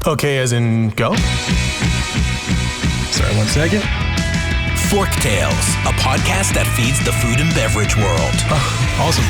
Okay, as in go? Sorry, 1 second. Forktales, a podcast that feeds the food and beverage world. Oh, awesome.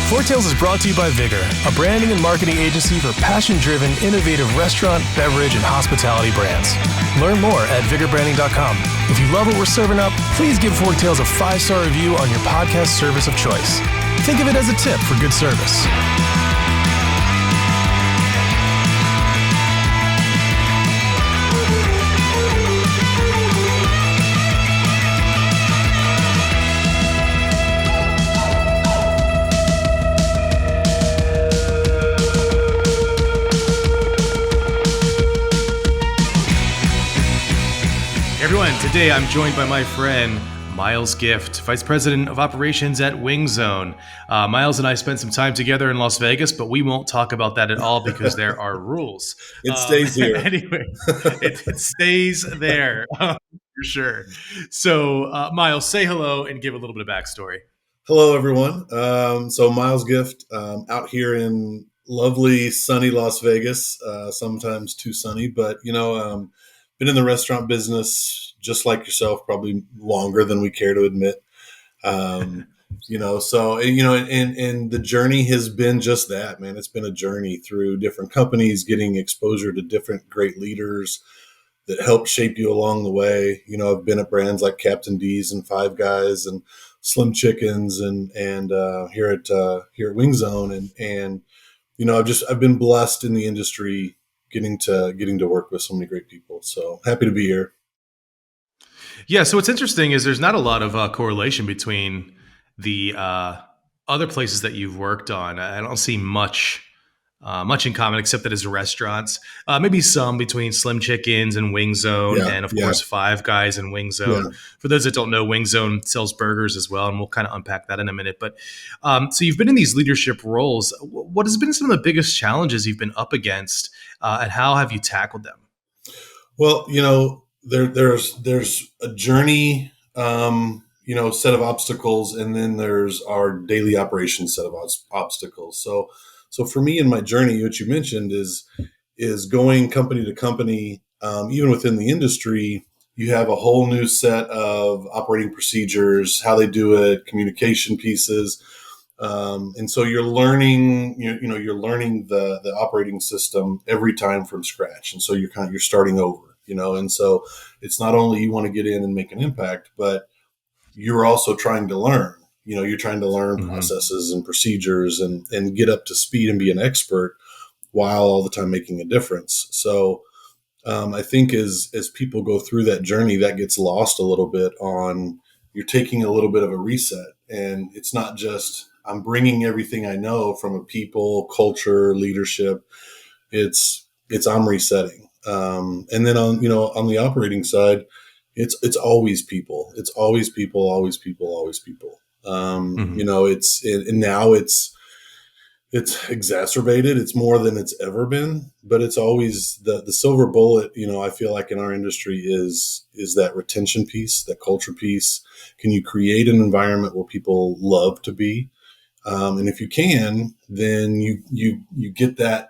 Forktales is brought to you by Vigor, a branding and marketing agency for passion-driven, innovative restaurant, beverage, and hospitality brands. Learn more at vigorbranding.com. If you love what we're serving up, please give Forktales a 5-star review on your podcast service of choice. Think of it as a tip for good service. Everyone, today I'm joined by my friend Myles Gift, Vice President of Operations at Wingzone. Myles and I spent some time together in Las Vegas, but we won't talk about that at all because there are rules. It stays here. Anyway, it stays there for sure. So, Myles, say hello and give a little bit of backstory. Hello, everyone. So Myles Gift, out here in lovely, sunny Las Vegas, sometimes too sunny, but, been in the restaurant business just like yourself, probably longer than we care to admit. And the journey has been just that, man. It's been a journey through different companies, getting exposure to different great leaders that help shape you along the way. I've been at brands like Captain D's and Five Guys and Slim Chickens and here at Wingzone. And I've been blessed in the industry getting to work with so many great people. So happy to be here. Yeah. So what's interesting is there's not a lot of correlation between the other places that you've worked on. I don't see much in common except that it's restaurants. Maybe some between Slim Chickens and Wingzone, and of course Five Guys and Wingzone. Yeah. For those that don't know, Wingzone sells burgers as well, and we'll kind of unpack that in a minute. But so you've been in these leadership roles. What has been some of the biggest challenges you've been up against, and how have you tackled them? Well, there's a journey, set of obstacles, and then there's our daily operations set of obstacles. So for me in my journey, what you mentioned is going company to company, even within the industry, you have a whole new set of operating procedures, how they do it, communication pieces. And so you're learning, you're learning the operating system every time from scratch. And so you're starting over, and so it's not only you want to get in and make an impact, but you're also trying to learn. You're trying to learn processes and procedures and get up to speed and be an expert while all the time making a difference. So I think as people go through that journey, that gets lost a little bit on you're taking a little bit of a reset. And it's not just I'm bringing everything I know from a people, culture, leadership. It's I'm resetting. And then on the operating side, it's always people. It's always people, always people, always people. Now it's exacerbated. It's more than it's ever been, but it's always the silver bullet. I feel like in our industry is that retention piece, that culture piece. Can you create an environment where people love to be? And if you can, then you get that,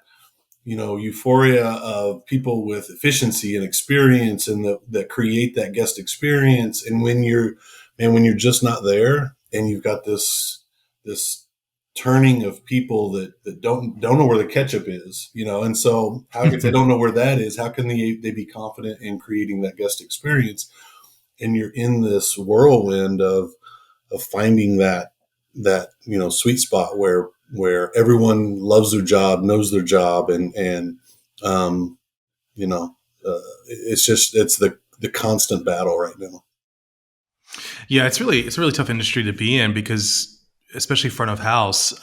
euphoria of people with efficiency and experience and that create that guest experience. And when you're just not there, and you've got this turning of people that don't know where the ketchup is, and so if they don't know where that is, how can they be confident in creating that guest experience? And you're in this whirlwind of finding that sweet spot where everyone loves their job, knows their job, and it's the constant battle right now. Yeah, it's a really tough industry to be in because, especially front of house,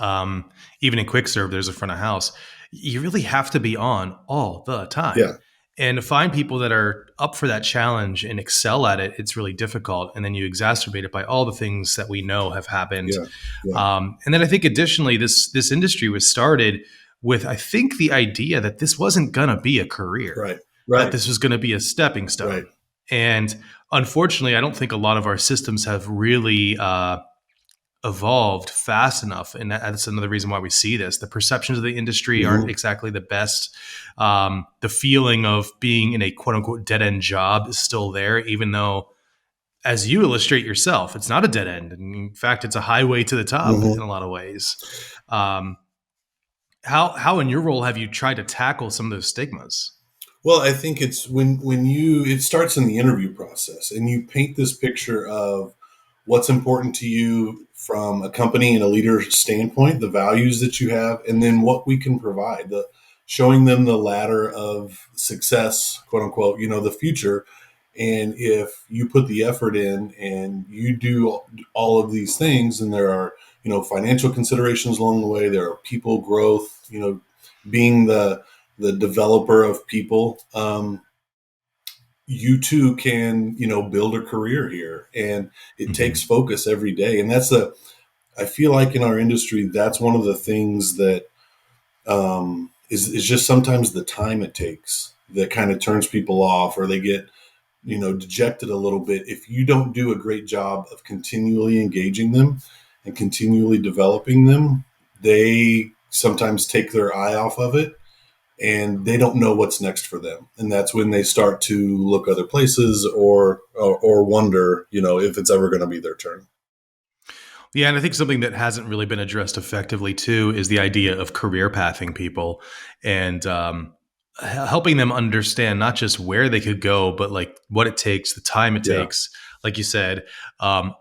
even in quick serve, there's a front of house. You really have to be on all the time. Yeah. And to find people that are up for that challenge and excel at it, it's really difficult. And then you exacerbate it by all the things that we know have happened. Yeah. And then I think additionally, this industry was started with, I think, the idea that this wasn't going to be a career. Right. That this was going to be a stepping stone. Right. And unfortunately, I don't think a lot of our systems have really evolved fast enough, and that's another reason why we see this. The perceptions of the industry aren't Mhm. exactly the best. The feeling of being in a quote unquote dead end job is still there, even though, as you illustrate yourself, it's not a dead end. In fact, it's a highway to the top in Mhm. a lot of ways. Um, how in your role have you tried to tackle some of those stigmas? Well, I think it's when you it starts in the interview process, and you paint this picture of what's important to you from a company and a leader standpoint, the values that you have, and then what we can provide. The showing them the ladder of success, quote unquote, the future. And if you put the effort in and you do all of these things, and there are financial considerations along the way, there are people growth, being the developer of people, you too can build a career here. And it takes Mhm. focus every day, and I feel like in our industry, that's one of the things that is just sometimes the time it takes that kind of turns people off, or they get dejected a little bit if you don't do a great job of continually engaging them and continually developing them. They sometimes take their eye off of it, and they don't know what's next for them, and that's when they start to look other places, or wonder if it's ever going to be their turn. Yeah, and I think something that hasn't really been addressed effectively too is the idea of career pathing people, and helping them understand not just where they could go, but like what it takes, the time it Yeah. takes. Like you said,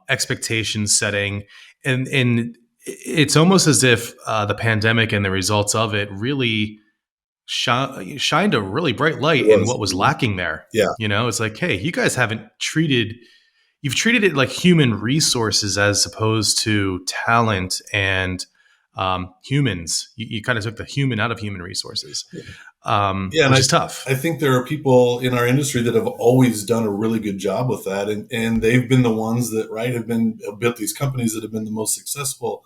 expectation setting, and it's almost as if the pandemic and the results of it really shined a really bright It light in was. what was Mhm. lacking there. Yeah. It's like, hey, you guys haven't treated you've treated it like human resources as opposed to talent and humans. You kind of took the human out of human resources, Yeah, and which is tough. I think there are people in our industry that have always done a really good job with that, and they've been the ones that have built these companies that have been the most successful.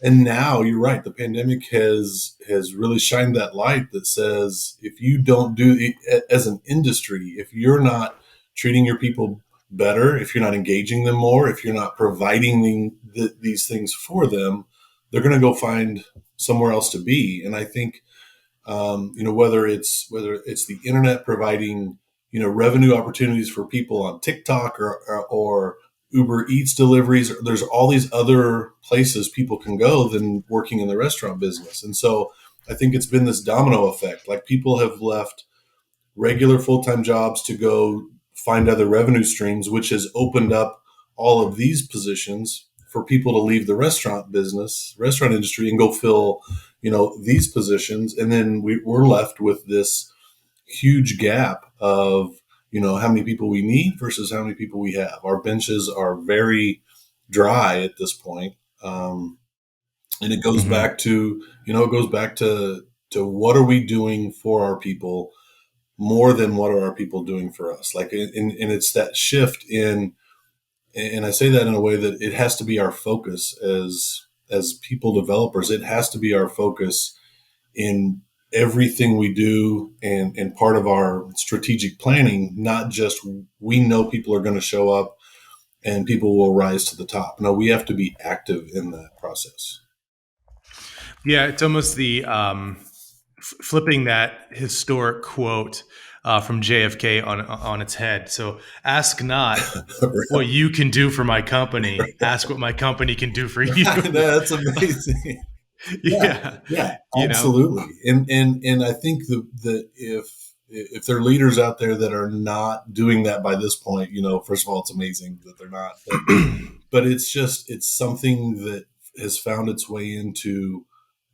And now you're right, the pandemic has really shined that light that says, if you don't do as an industry, if you're not treating your people better, if you're not engaging them more, if you're not providing these things for them, they're going to go find somewhere else to be. And I think whether it's the internet providing revenue opportunities for people on TikTok, or Uber Eats deliveries. There's all these other places people can go than working in the restaurant business. And so I think it's been this domino effect. Like, people have left regular full-time jobs to go find other revenue streams, which has opened up all of these positions for people to leave the restaurant industry, and go fill these positions. And then we're left with this huge gap of how many people we need versus how many people we have. Our benches are very dry at this point. And it goes Hmm. back to what are we doing for our people more than what are our people doing for us. Like, and it's that shift in, and I say that in a way that it has to be our focus as people developers. It has to be our focus in everything we do, and part of our strategic planning. Not just, we know people are going to show up and people will rise to the top. No, we have to be active in that process. Yeah, it's almost the flipping that historic quote from JFK on its head. So ask not what you can do for my company. Ask what my company can do for you. That's amazing. Yeah, Yeah, yeah, you know. absolutely. And I think that if there are leaders out there that are not doing that by this point, first of all, it's amazing that they're not. But it's something that has found its way into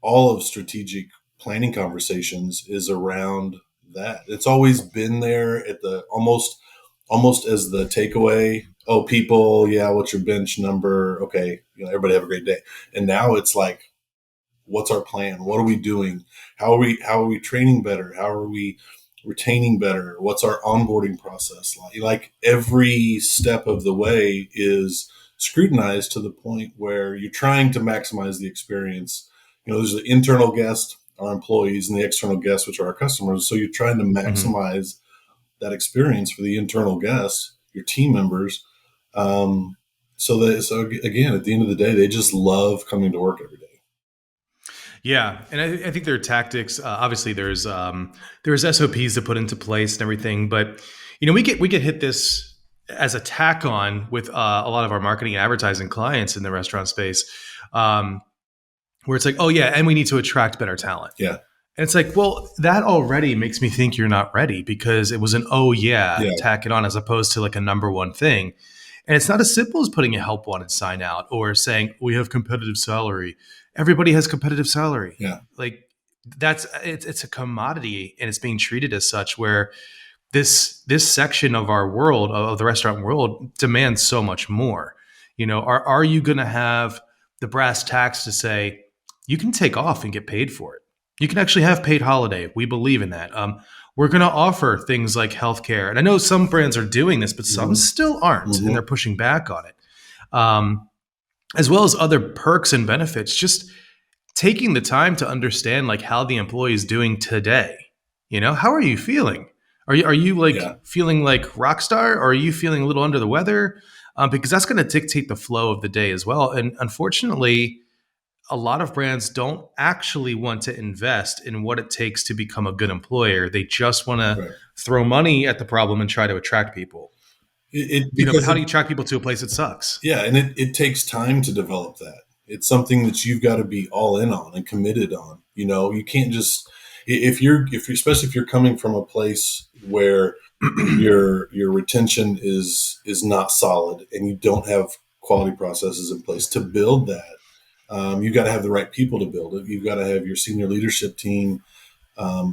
all of strategic planning conversations, is around that. It's always been there at the almost as the takeaway. Oh, people, yeah, what's your bench number? Okay, everybody have a great day. And now it's like, what's our plan? What are we doing? How are we training better? How are we retaining better? What's our onboarding process like? Like, every step of the way is scrutinized to the point where you're trying to maximize the experience. There's the internal guest, our employees, and the external guests, which are our customers. So you're trying to Mhm. maximize that experience for the internal guest. your team members. So again, at the end of the day, they just love coming to work every day. Yeah, and I think there are tactics. Obviously, there's SOPs to put into place and everything, but we get hit this as a tack on with a lot of our marketing and advertising clients in the restaurant space, where it's like, oh yeah, and we need to attract better talent. Yeah. And it's like, well, that already makes me think you're not ready because it was an tack it on as opposed to like a number one thing. And it's not as simple as putting a help wanted sign out or saying we have competitive salary. Everybody has competitive salary. Yeah. Like it's a commodity and it's being treated as such where this section of our world, of the restaurant world, demands so much more. Are you going to have the brass tacks to say you can take off and get paid for it? You can actually have paid holiday. We believe in that. We're going to offer things like healthcare. And I know some brands are doing this, but some still aren't, and they're pushing back on it. As well as other perks and benefits, just taking the time to understand like how the employee is doing today. How are you feeling? Are you feeling like rock star, or are you feeling a little under the weather? Because that's going to dictate the flow of the day as well. And unfortunately, a lot of brands don't actually want to invest in what it takes to become a good employer. They just want to throw money at the problem and try to attract people. But how do you attract people to a place that sucks? Yeah, and it takes time to develop that. It's something that you've got to be all in on and committed on. You can't just especially if you're coming from a place where your retention is not solid and you don't have quality processes in place to build that. You've got to have the right people to build it. You've got to have your senior leadership team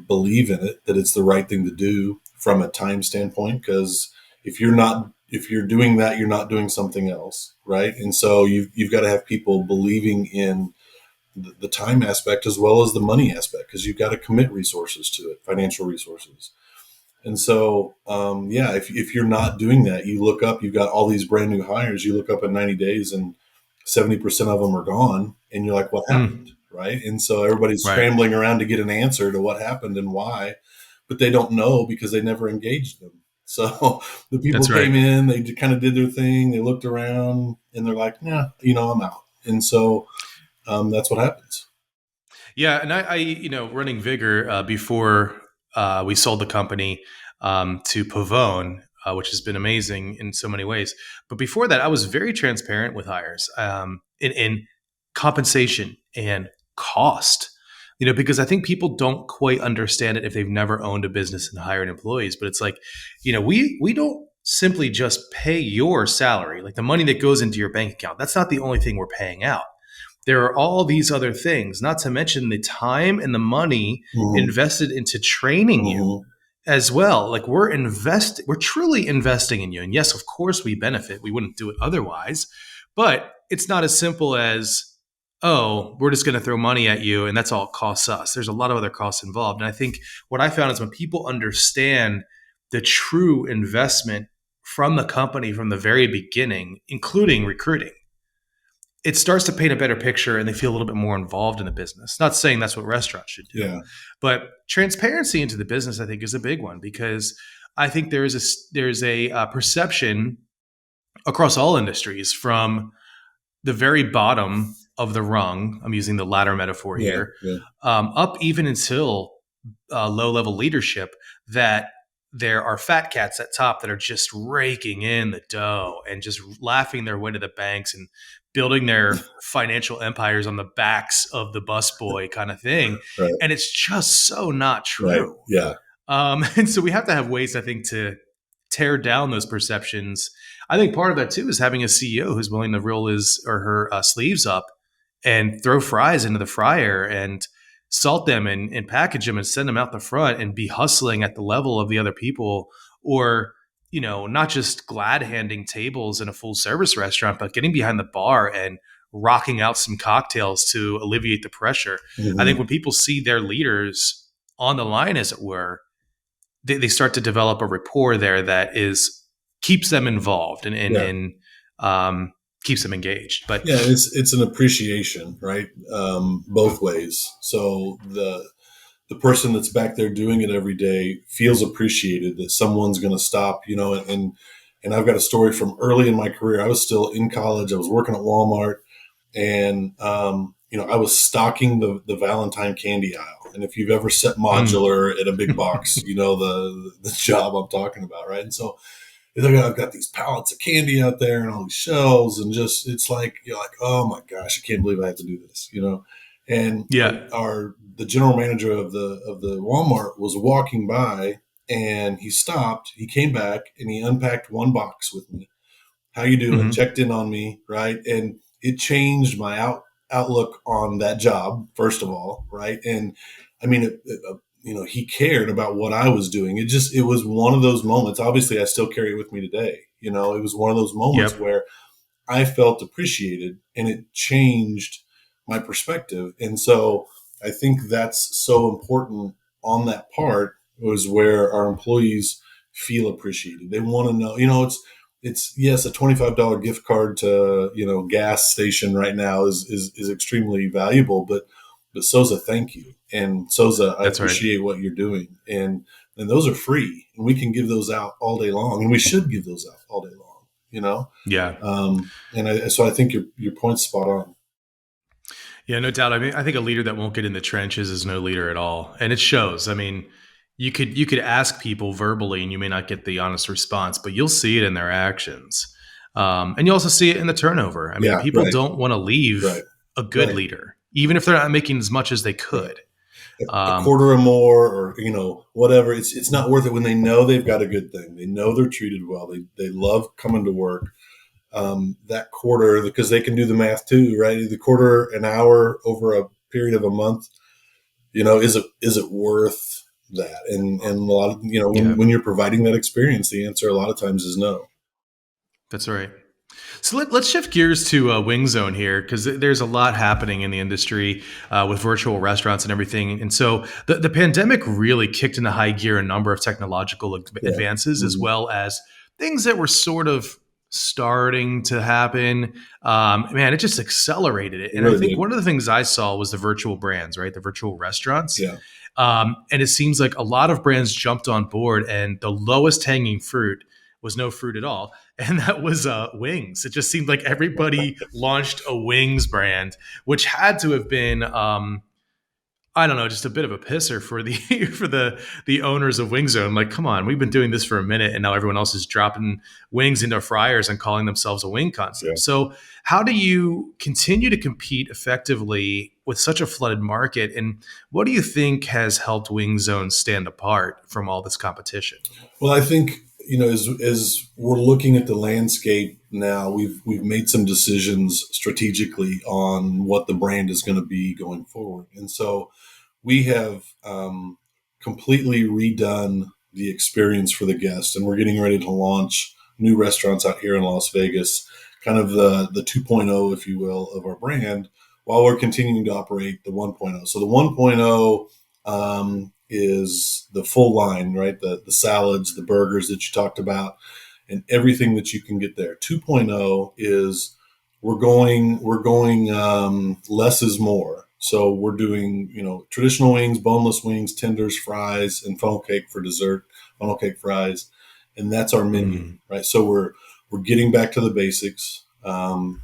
believe in it, that it's the right thing to do from a time standpoint. Because if you're doing that, you're not doing something else, right? And so you've got to have people believing in the time aspect as well as the money aspect, because you've got to commit resources to it, financial resources. And so, if you're not doing that, you look up, you've got all these brand new hires, you look up in 90 days and 70% of them are gone, and you're like, what happened? Right. And so everybody's scrambling around to get an answer to what happened and why, but they don't know because they never engaged them. So the people came in, they kind of did their thing. They looked around and they're like, yeah, I'm out. And so that's what happens. Yeah. And I running Vigor before we sold the company to Pavone, which has been amazing in so many ways. But before that, I was very transparent with hires in compensation and cost, because I think people don't quite understand it if they've never owned a business and hired employees. But it's like, we don't simply just pay your salary, like the money that goes into your bank account. That's not the only thing we're paying out. There are all these other things, not to mention the time and the money invested into training you as well. Like we're truly investing in you. And yes, of course we benefit. We wouldn't do it otherwise, but it's not as simple as, oh, we're just going to throw money at you and that's all it costs us. There's a lot of other costs involved. And I think what I found is when people understand the true investment from the company from the very beginning, including recruiting, it starts to paint a better picture and they feel a little bit more involved in the business. Not saying that's what restaurants should do, but transparency into the business, I think, is a big one, because I think there's a perception across all industries from the very bottom of the rung. I'm using the ladder metaphor here, up even until low-level leadership, that there are fat cats at top that are just raking in the dough and just laughing their way to the banks and building their financial empires on the backs of the busboy kind of thing. Right. And it's just so not true. Right. Yeah. And so we have to have ways, I think, to tear down those perceptions. I think part of that too is having a CEO who's willing to roll his or her sleeves up and throw fries into the fryer and salt them and package them and send them out the front and be hustling at the level of the other people, or not just glad handing tables in a full service restaurant, but getting behind the bar and rocking out some cocktails to alleviate the pressure. I think when people see their leaders on the line, as it were, they start to develop a rapport there that keeps them involved and keeps them engaged. But it's an appreciation, right? Both ways. So the person that's back there doing it every day feels appreciated, that someone's going to stop, and And I've got a story from early in my career. I was still in college. I was working at Walmart, and I was stocking the Valentine candy aisle. And if you've ever set modular at a big box, you know the job I'm talking about, right? And so I've got these pallets of candy out there and all these shelves, and just it's like you're like, oh my gosh, I can't believe I have to do this, And Yeah. the general manager of the Walmart was walking by, and he stopped. He came back and he unpacked one box with me. How you doing? Mm-hmm. Checked in on me, right? And it changed my outlook on that job, first of all, right? And I mean, he cared about what I was doing. It was one of those moments. Obviously, I still carry it with me today. It was one of those moments Yep. where I felt appreciated, and it changed my perspective. And so I think that's so important on that part, was where our employees feel appreciated. They want to know, it's yes, a $25 gift card to, gas station right now is extremely valuable, but so's a thank you. And so's a, I That's right. appreciate what you're doing. And those are free, and we can give those out all day long, and we should give those out all day long. Yeah. So I think your point's spot on. Yeah, no doubt. I mean, I think a leader that won't get in the trenches is no leader at all, and it shows. I mean, you could ask people verbally, and you may not get the honest response, but you'll see it in their actions, and you also see it in the turnover. I mean, Yeah, people right, don't want to leave right, a good right, leader, even if they're not making as much as they right. could. A Um, quarter or more, or whatever. It's not worth it when they know they've got a good thing. They know they're treated well. They love coming to work. That quarter, because they can do the math too, right? The quarter, an hour over a period of a month, is it worth that? And a lot of yeah, when you're providing that experience, the answer a lot of times is no. that's right. So let's shift gears to Wingzone here, because there's a lot happening in the industry with virtual restaurants and everything. And so the pandemic really kicked into high gear a number of technological Yeah. advances, as Mhm. well as things that were sort of starting to happen. Man, it just accelerated it. It And I really think did. one of the things I saw was the virtual brands, right? The virtual restaurants. Yeah. And it seems like a lot of brands jumped on board, and the lowest hanging fruit was no fruit at all. And that was wings. It just seemed like everybody launched a wings brand, which had to have been, I don't know, just a bit of a pisser for the for the owners of Wingzone. Like, come on, we've been doing this for a minute, and now everyone else is dropping wings into fryers and calling themselves a wing Yeah. concept. So, how do you continue to compete effectively with such a flooded market? And what do you think has helped Wingzone stand apart from all this competition? Well, I think as we're looking at the landscape now, we've made some decisions strategically on what the brand is going to be going forward, and so we have completely redone the experience for the guest, and we're getting ready to launch new restaurants out here in Las Vegas, kind of the 2.0, if you will, of our brand, while we're continuing to operate the 1.0. So the 1.0 is the full line, right? The salads, the burgers that you talked about, and everything that you can get there. 2.0 is we're going less is more. So we're doing traditional wings, boneless wings, tenders, fries, and funnel cake for dessert, funnel cake fries, and that's our menu, Mm, right? So we're getting back to the basics.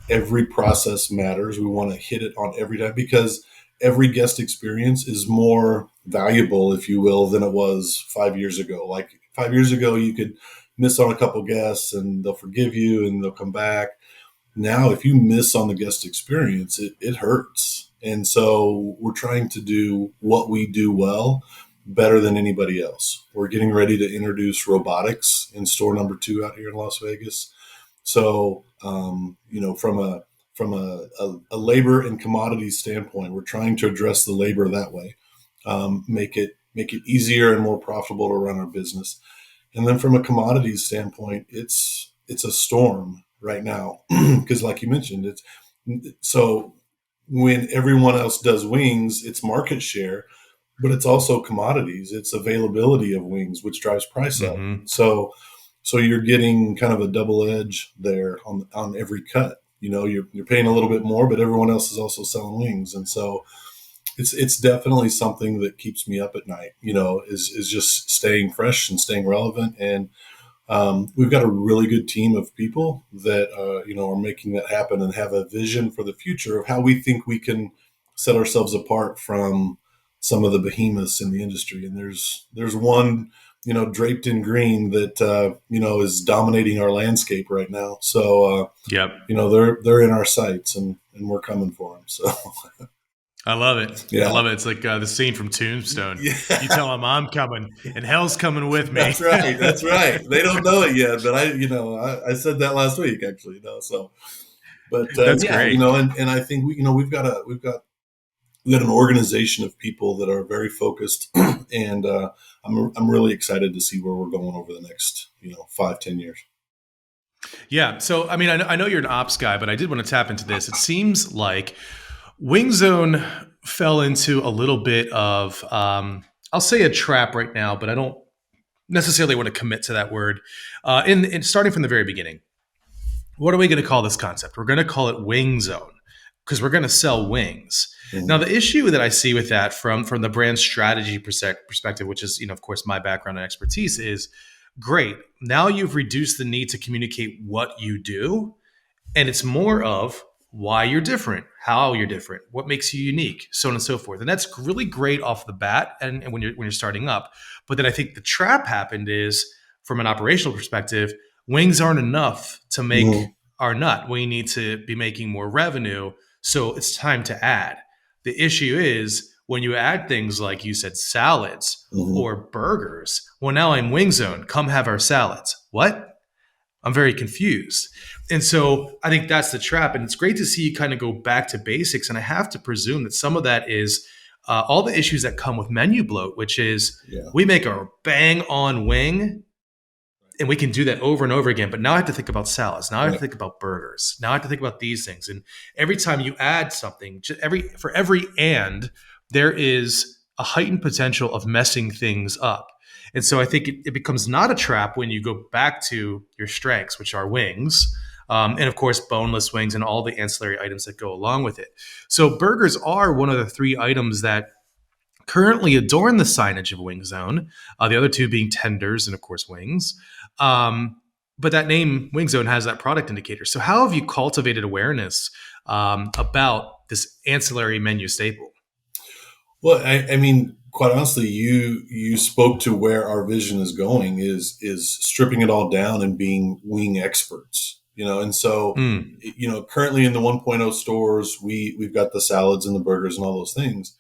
Every process matters. We want to hit it on every time, because every guest experience is more valuable, if you will, than it was 5 years ago. Like 5 years ago, you could miss on a couple guests and they'll forgive you and they'll come back. Now, if you miss on the guest experience, it hurts. And so we're trying to do what we do well better than anybody else. We're getting ready to introduce robotics in store number 2 out here in Las Vegas. So, from a labor and commodities standpoint, we're trying to address the labor that way, make it easier and more profitable to run our business. And then from a commodities standpoint, it's a storm right now because, like you mentioned, it's so when everyone else does wings, it's market share, but it's also commodities. It's availability of wings, which drives price up. hmm So you're getting kind of a double edge there on every cut. You're paying a little bit more, but everyone else is also selling wings, and so it's definitely something that keeps me up at night. Is just staying fresh and staying relevant, and we've got a really good team of people that are making that happen and have a vision for the future of how we think we can set ourselves apart from some of the behemoths in the industry. And there's one draped in green that is dominating our landscape right now. So Yep. they're in our sights, and we're coming for them. So I love it. Yeah. I love it. It's like the scene from Tombstone. Yeah. You tell them I'm coming, and hell's coming with me. That's right. That's right. They don't know it yet, but I said that last week actually. So, but That's great. and I think we've got an organization of people that are very focused, and I'm really excited to see where we're going over the next 5-10 years. Yeah. So, I mean, I know you're an ops guy, but I did want to tap into this. It seems like Wingzone fell into a little bit of, I'll say a trap right now, but I don't necessarily want to commit to that word. In starting from the very beginning, what are we going to call this concept? We're going to call it Wingzone because we're going to sell wings. Mm-hmm. Now, the issue that I see with that from the brand strategy perspective, which is, of course, my background and expertise, is great. Now you've reduced the need to communicate what you do, and it's more of why you're different, how you're different, what makes you unique, so on and so forth. And that's really great off the bat and when you're starting up. But then I think the trap happened is, from an operational perspective, wings aren't enough to make our nut. We need to be making more revenue, so it's time to add. The issue is when you add things like you said, salads or burgers. Well, now I'm Wingzone. Come have our salads. What? I'm very confused. And so I think that's the trap. And it's great to see you kind of go back to basics. And I have to presume that some of that is all the issues that come with menu bloat, which is we make a bang on wing and we can do that over and over again. But now I have to think about salads. Now I have to think about burgers. Now I have to think about these things. And every time you add something, for every and, there is a heightened potential of messing things up. And so I think it becomes not a trap when you go back to your strengths, which are wings, and of course, boneless wings and all the ancillary items that go along with it. So burgers are one of the 3 items that currently adorn the signage of Wingzone, the other 2 being tenders and, of course, wings. But that name, Wingzone, has that product indicator. So how have you cultivated awareness about this ancillary menu staple? Well, I mean, quite honestly, you spoke to where our vision is going is stripping it all down and being wing experts, and so, currently in the 1.0 stores, we've got the salads and the burgers and all those things.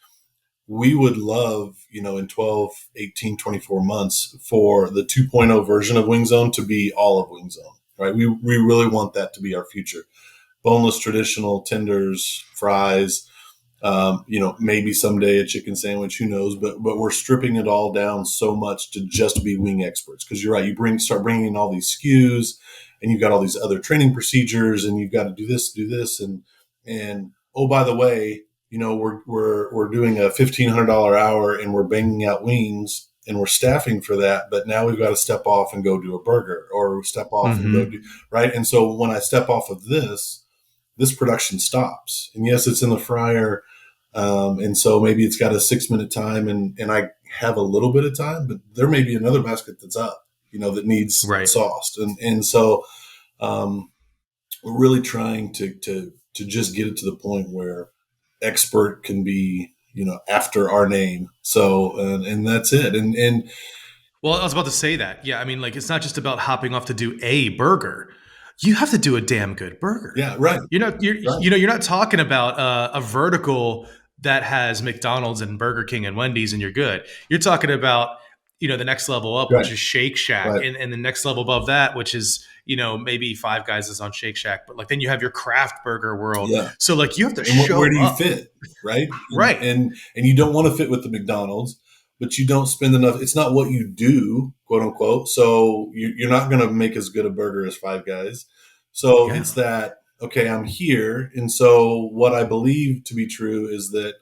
We would love, in 12, 18, 24 months for the 2.0 version of Wingzone to be all of Wingzone, right? We really want that to be our future. Boneless, traditional, tenders, fries, maybe someday a chicken sandwich, who knows, but we're stripping it all down so much to just be wing experts. Cause you're right. You start bringing in all these SKUs and you've got all these other training procedures and you've got to do this. And oh, by the way, we're doing a $1,500 hour and we're banging out wings and we're staffing for that. But now we've got to step off and go do a burger or step off and go do, right. And so when I step off of this production stops. And yes, it's in the fryer. And so maybe it's got a 6-minute time and I have a little bit of time, but there may be another basket that's up, that needs sauced. And so, we're really trying to just get it to the point where expert can be, after our name. So, and that's it. And well, I was about to say that. Yeah. I mean, like, it's not just about hopping off to do a burger. You have to do a damn good burger. Yeah, right. You're not talking about a vertical that has McDonald's and Burger King and Wendy's and you're good. You're talking about, the next level up, which is Shake Shack, and the next level above that, which is, maybe Five Guys is on Shake Shack, but like then you have your craft burger world. Yeah. So like you have to show where do you up. fit, right? Right. And you don't want to fit with the McDonald's, but you don't spend enough. It's not what you do, quote unquote. So you're not going to make as good a burger as Five Guys. So it's that, okay, I'm here. And so what I believe to be true is that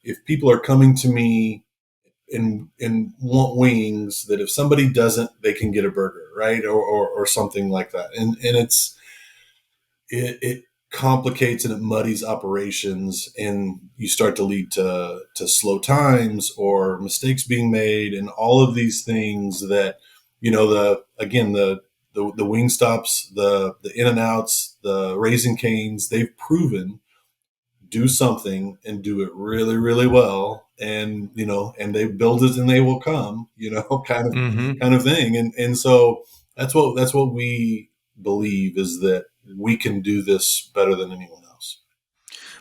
if people are coming to me and want wings, that if somebody doesn't, they can get a burger, right? Or something like that. And it complicates and it muddies operations and you start to lead to slow times or mistakes being made and all of these things that, the wing stops, the in and outs, the Raising Canes, they've proven do something and do it really, really well. And, and they build it and they will come, kind of thing. And so that's what we believe, is that we can do this better than anyone else.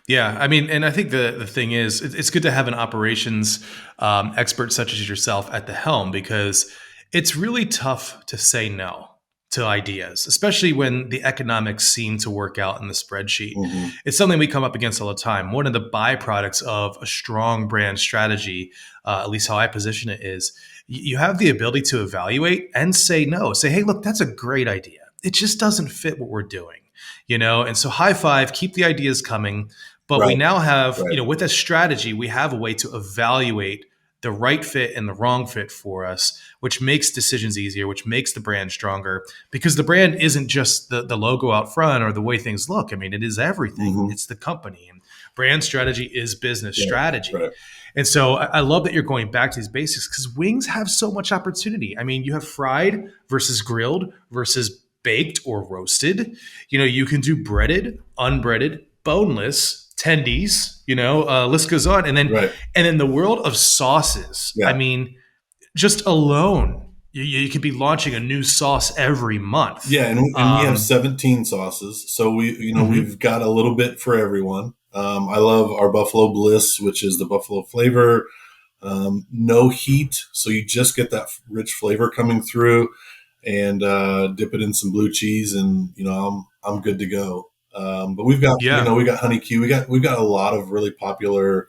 Yeah, I mean, and I think the thing is, it's good to have an operations expert such as yourself at the helm, because it's really tough to say no to ideas, especially when the economics seem to work out in the spreadsheet. Mm-hmm. It's something we come up against all the time. One of the byproducts of a strong brand strategy, at least how I position it, is you have the ability to evaluate and say no. Say, hey, look, that's a great idea. It just doesn't fit what we're doing, And so high five, keep the ideas coming. But we now have, with a strategy, we have a way to evaluate the right fit and the wrong fit for us, which makes decisions easier, which makes the brand stronger, because the brand isn't just the logo out front or the way things look. I mean, it is everything. Mm-hmm. It's the company, and brand strategy is business strategy. Right. And so I love that you're going back to these basics, because wings have so much opportunity. I mean, you have fried versus grilled versus baked or roasted. You can do breaded, unbreaded, boneless, tendies, list goes on. And then the world of sauces. Yeah. I mean, just alone, you could be launching a new sauce every month. Yeah, and we have 17 sauces, so we've got a little bit for everyone. I love our Buffalo Bliss, which is the buffalo flavor, no heat, so you just get that rich flavor coming through, and dip it in some blue cheese, and I'm good to go. But we've got we got honey Q, we've got a lot of really popular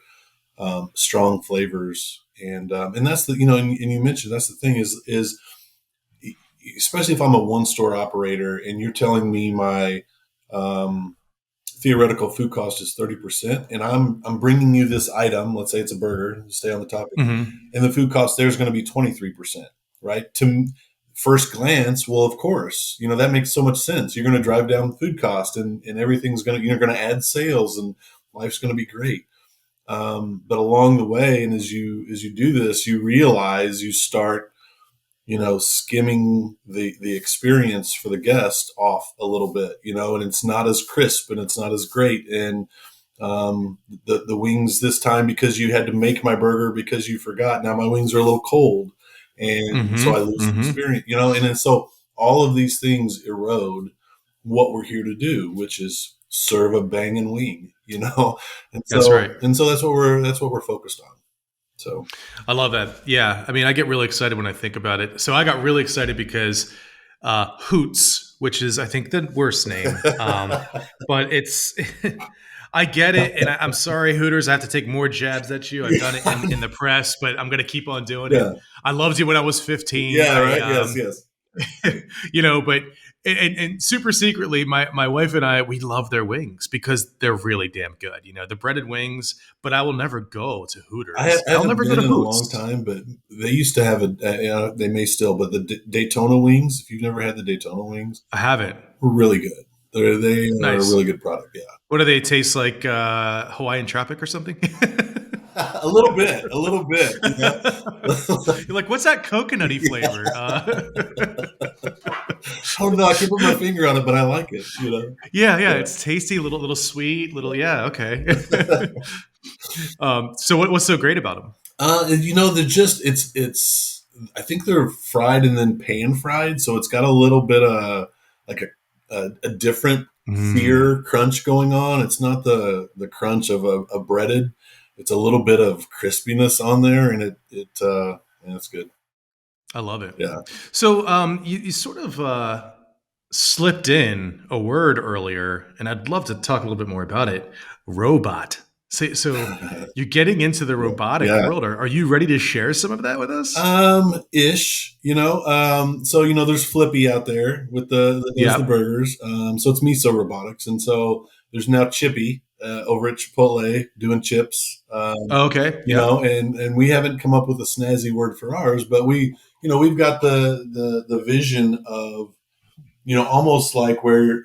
strong flavors, and that's the and you mentioned that's the thing is especially if I'm a one store operator and you're telling me my theoretical food cost is 30%, and I'm bringing you this item, let's say it's a burger, stay on the topic, and the food cost there is going to be 23%, right? To first glance, well, of course, that makes so much sense. You're going to drive down food cost, and everything's you're going to add sales, and life's going to be great. But along the way, and as you do this, you realize you start, skimming the experience for the guest off a little bit, and it's not as crisp and it's not as great. And the wings this time, because you had to make my burger because you forgot, now my wings are a little cold. And so I lose some experience, and then so all of these things erode what we're here to do, which is serve a banging wing, and so that's right. And so that's what we're focused on. So I love that. Yeah. I mean, I get really excited when I think about it. So I got really excited because Hoots, which is, I think, the worst name, but it's, I get it. And I'm sorry, Hooters, I have to take more jabs at you. I've done it in the press, but I'm going to keep on doing it. I loved you when I was 15. Yeah, right. Yes. But and super secretly, my wife and I, we love their wings because they're really damn good. The breaded wings, but I will never go to Hooters. I'll never go to Hoots in a long time, but they used to have they may still, but the Daytona wings, if you've never had the Daytona wings, I haven't. Were really good. They nice. Are a really good product. Yeah. What do they taste like? Hawaiian Tropic or something? A little bit. You're like, what's that coconutty flavor? Oh no, I can't put my finger on it, but I like it. Yeah. It's tasty, little sweet, yeah. Okay. So what's so great about them? They're just it's. I think they're fried and then pan fried, so it's got a little bit of like a different sear crunch going on. It's not the crunch of a breaded. It's a little bit of crispiness on there, and it's good. I love it. Yeah. So you sort of slipped in a word earlier, and I'd love to talk a little bit more about it. Robot. So you're getting into the robotic world. Are you ready to share some of that with us? Ish. So there's Flippy out there with the burgers. So it's Miso Robotics, and so there's now Chippy over at Chipotle doing chips. Okay. And we haven't come up with a snazzy word for ours, but we've got the vision of, almost like where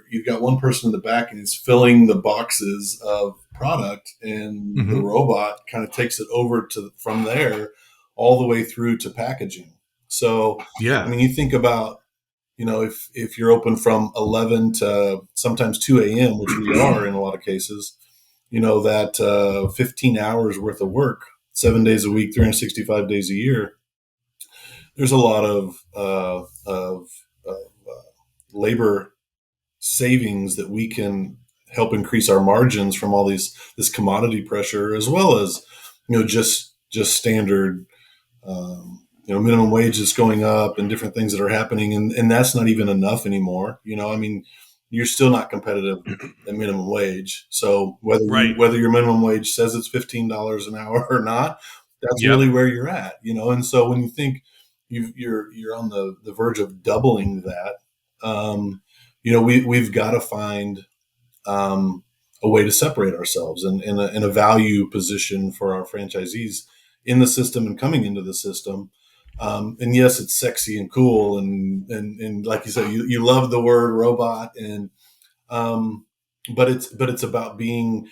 you've got one person in the back and he's filling the boxes of product, and the robot kind of takes it over from there all the way through to packaging. So, I Yeah. mean, you think about, if you're open from 11 to sometimes 2 a.m., which we are in a lot of cases, that 15 hours worth of work, 7 days a week, 365 days a year, there's a lot of labor savings that we can help increase our margins from all this commodity pressure, as well as just standard minimum wage is going up and different things that are happening, and that's not even enough anymore. I mean, you're still not competitive at minimum wage. So Right. whether your minimum wage says it's $15 an hour or not, that's Yep. really where you're at. And so when you think you're on the verge of doubling that, we've got to find a way to separate ourselves and in a value position for our franchisees in the system and coming into the system. And yes, it's sexy and cool, and like you said, you love the word robot, and but it's about being.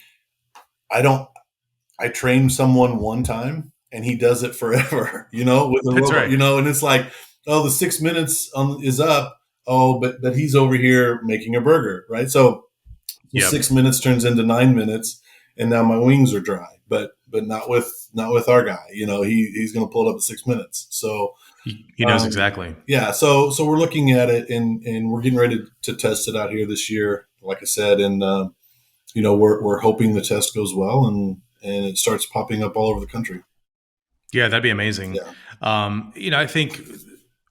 I train someone one time, and he does it forever. With a That's robot. right. And it's like, oh, the 6 minutes is up. Oh, but he's over here making a burger, right? So Yep. 6 minutes turns into 9 minutes, and now my wings are dry. But not with our guy. He's going to pull it up at 6 minutes. So He knows exactly. yeah. So we're looking at it, and we're getting ready to test it out here this year. Like I said, and we're hoping the test goes well, and it starts popping up all over the country. Yeah, that'd be amazing. Yeah. I think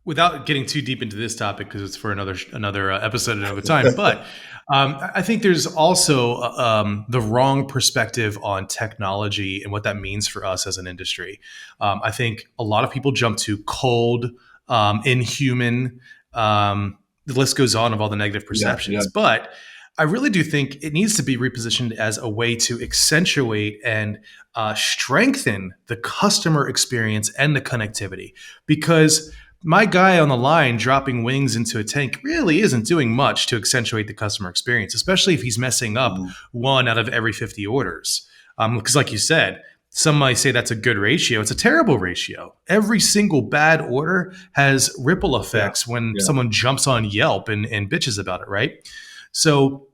without getting too deep into this topic, because it's for another episode another time, but I think there's also the wrong perspective on technology and what that means for us as an industry. I think a lot of people jump to cold, inhuman. The list goes on of all the negative perceptions, Yeah. but I really do think it needs to be repositioned as a way to accentuate and strengthen the customer experience and the connectivity. Because my guy on the line dropping wings into a tank really isn't doing much to accentuate the customer experience, especially if he's messing up one out of every 50 orders. Because, like you said, some might say that's a good ratio. It's a terrible ratio. Every single bad order has ripple effects when someone jumps on Yelp and bitches about it, right? So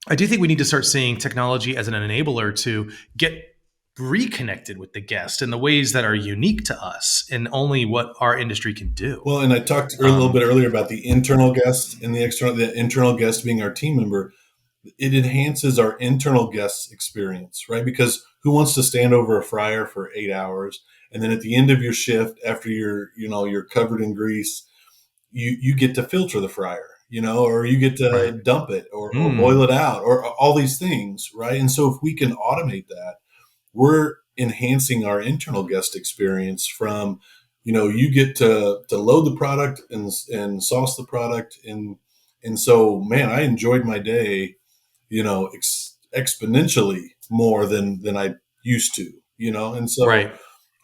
I do think we need to start seeing technology as an enabler to get reconnected with the guest in the ways that are unique to us and only what our industry can do. Well, and I talked a little bit earlier about the internal guest and the external. The internal guest being our team member, it enhances our internal guest experience, right? Because who wants to stand over a fryer for 8 hours, and then at the end of your shift, after you're covered in grease, you get to filter the fryer, or you get to dump it or boil it out, or all these things, right? And so if we can automate that, we're enhancing our internal guest experience from, you get to load the product and sauce the product. And so, man, I enjoyed my day, exponentially more than I used to, and so,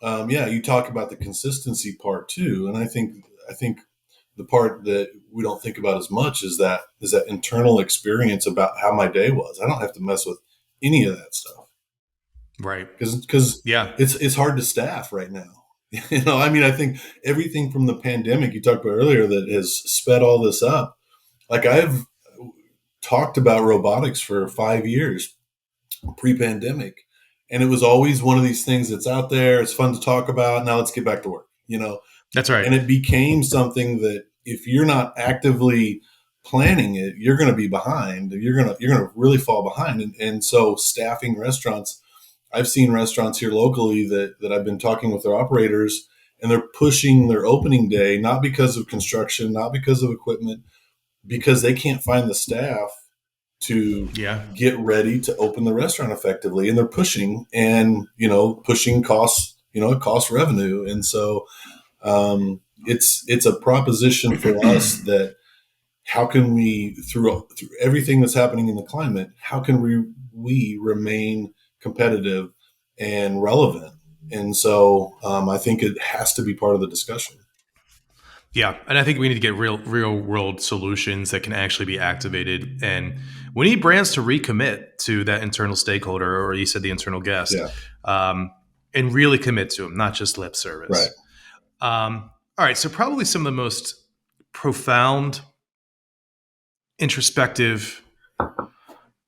you talk about the consistency part too. And I think the part that we don't think about as much is that internal experience about how my day was. I don't have to mess with any of that stuff. Right. Because it's hard to staff right now. I think everything from the pandemic you talked about earlier that has sped all this up. Like, I've talked about robotics for 5 years pre-pandemic, and it was always one of these things that's out there. It's fun to talk about. Now let's get back to work, That's right. And it became something that if you're not actively planning it, you're going to be behind. You're going to really fall behind. And so staffing restaurants, I've seen restaurants here locally that I've been talking with their operators, and they're pushing their opening day, not because of construction, not because of equipment, because they can't find the staff to get ready to open the restaurant effectively. And they're pushing, and, pushing costs, it costs revenue. And so it's a proposition for us that how can we, through everything that's happening in the climate, how can we remain competitive and relevant? And so I think it has to be part of the discussion. Yeah, and I think we need to get real world solutions that can actually be activated, and we need brands to recommit to that internal stakeholder, or you said the internal guest, and really commit to them, not just lip service. Right. All All right, so probably some of the most profound, introspective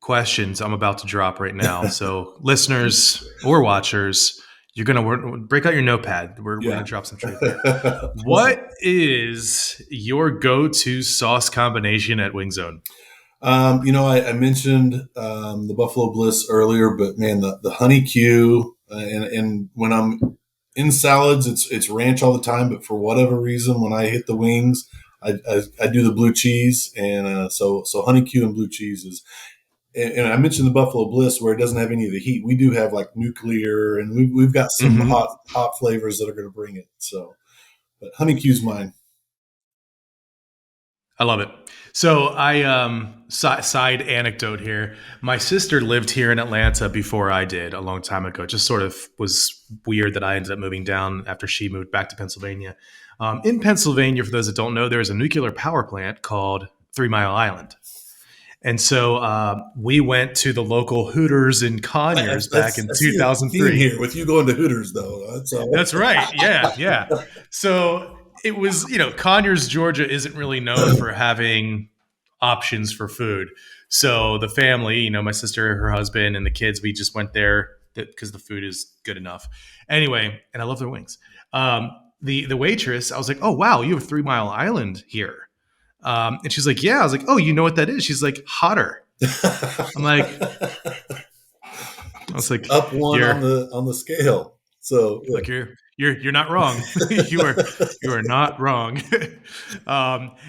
questions I'm about to drop right now. So, listeners or watchers, you're gonna break out your notepad. We're gonna drop some truth here. What is your go-to sauce combination at Wingzone? I mentioned the Buffalo Bliss earlier, but man, the honey Q and when I'm in salads, it's ranch all the time. But for whatever reason, when I hit the wings, I do the blue cheese, and so honey Q and blue cheese is. And I mentioned the Buffalo Bliss where it doesn't have any of the heat. We do have like nuclear, and we've got some hot flavors that are going to bring it. So, but honey Q's mine. I love it. So side anecdote here. My sister lived here in Atlanta before I did a long time ago. It just sort of was weird that I ended up moving down after she moved back to Pennsylvania. In Pennsylvania, for those that don't know, there's a nuclear power plant called 3 Mile Island. And so we went to the local Hooters in Conyers back in 2003. Here with you going to Hooters, though. That's right. Yeah. So it was, Conyers, Georgia isn't really known for having options for food. So the family, my sister, her husband, and the kids, we just went there because the food is good enough. Anyway, and I love their wings. The waitress, I was like, oh, wow, you have 3 Mile Island here. And she's like, yeah. I was like, oh, you know what that is? She's like, hotter. I'm like, up one on the scale. So like you're not wrong. you are not wrong.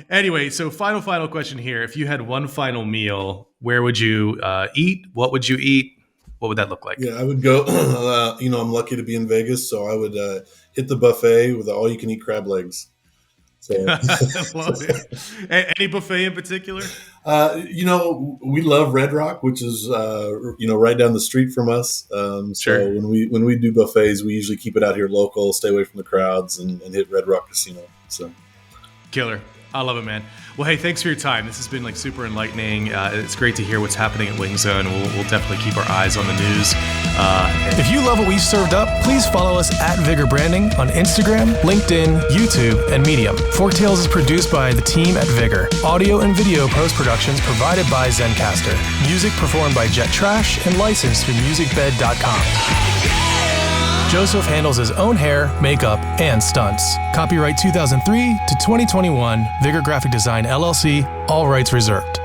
Anyway, so final question here. If you had one final meal, where would you eat? What would you eat? What would that look like? Yeah, I would go. I'm lucky to be in Vegas, so I would hit the buffet with all you can eat crab legs. So. I love it. Any buffet in particular? We love Red Rock, which is right down the street from us. Sure. So when we do buffets, we usually keep it out here local, stay away from the crowds, and hit Red Rock Casino. So killer. I love it, man. Well, hey, thanks for your time. This has been super enlightening. It's great to hear what's happening at Wingzone. We'll definitely keep our eyes on the news. If you love what we served up, please follow us at Vigor Branding on Instagram, LinkedIn, YouTube, and Medium. Forktales is produced by the team at Vigor. Audio and video post-productions provided by Zencaster. Music performed by Jet Trash and licensed through musicbed.com. Joseph handles his own hair, makeup, and stunts. Copyright 2003 to 2021, Vigor Graphic Design LLC, all rights reserved.